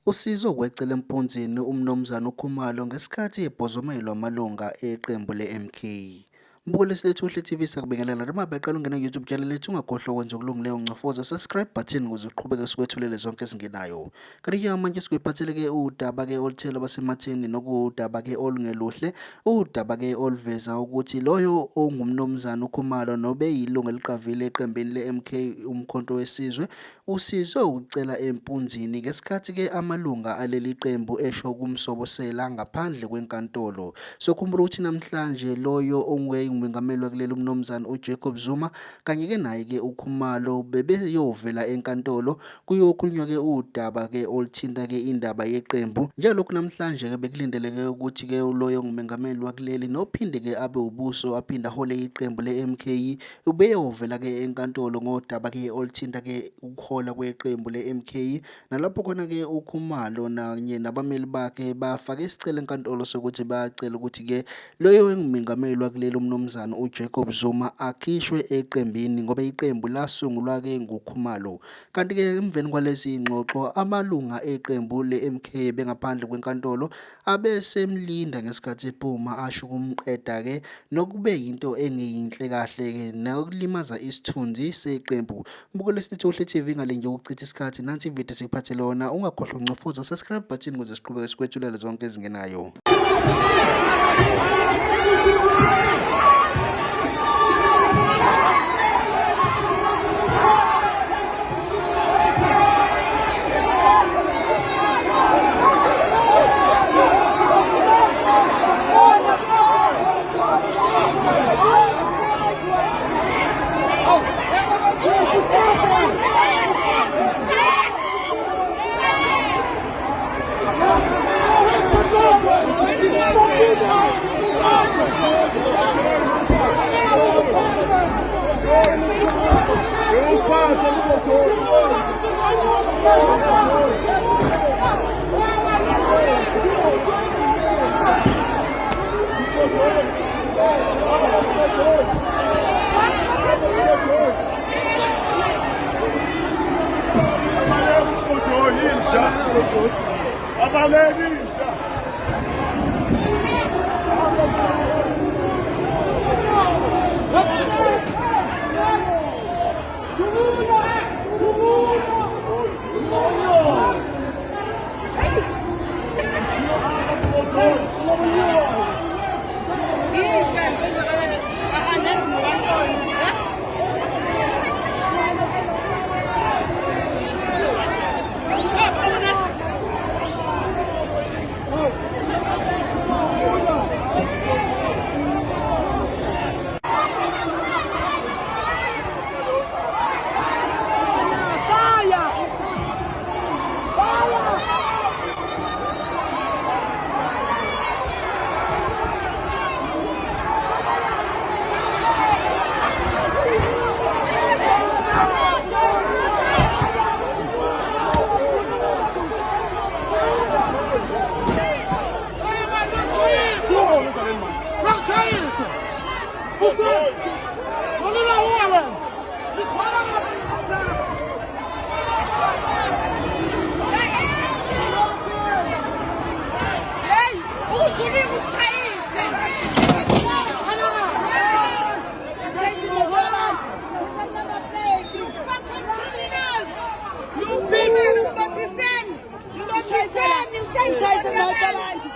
USizwe wecela empunzini uMnumzane uKhumalo ngesikhathi ebhozomelwa amalunga eqembu le-MK. Mbukelo lethu uHle TV sakubingelela noma beqala ungena YouTube channel lethu ungakhohlwa ukwenza okulungileyo ngcofoza subscribe button ukuze uqhubeke sikwethulele zonke ezingenayo. Kanti manje sikuyiphathele ke udaba ke oluthela basematheni nokudaba ke olungeluhle, udaba ke oluveza ukuthi loyo ongumnumzane uKhumalo nobe yilunga eliqavile eqembini le-MK umkhonto wesizwe uSizwe ucela empunzini ngesikhathi ke amalunga aleli qembu esho kumsobosela ngaphandle kwenkantolo. Sokhumbula ukuthi namhlanje loyo ongumengameli wakuleli uMnumzane uJacob Zuma kanye ke naye ke uKhumalo bebeyovela enkantolo kuyokhulunywa ke udaba ke oluthinta ke indaba yeqembu. Njalokho namhlanje ke bekulindeleke ukuthi ke loyo ongumengameli wakuleli nophinde ke abe ubuso aphinda hole iqembu le-MK ubeyovela ke enkantolo ngodaba ke oluthinta ke ukuhola kweqembu le-MK, nalapho khona ke uKhumalo nanye nabameli bakhe bafake isicelo enkantolo sokuthi bayacela ukuthi ke loyo ongumengameli wakuleli uMnumzane uJacob Zuma akhishwe eqembini ngoba iqembu lasungulwa ke nguKhumalo. Kanti ke emveni kwalezi ingxoxo amalunga eqembu le-MK bengaphandle kwenkantolo abesemlinda ngesikhathi ephuma asho kumqeda ke nokube yinto engeyinhle kahle ke nokulimaza isithunzi seqembu. Mbukelo lethu uHle TV ngale nje ukuchitha isikhathi nansi ivideo sikuphathe lona ungakhohlwa ukungcofoza subscribe button ukuze siqhubeke sikwethulele zonke ezingenayo. Scheiße, Leute!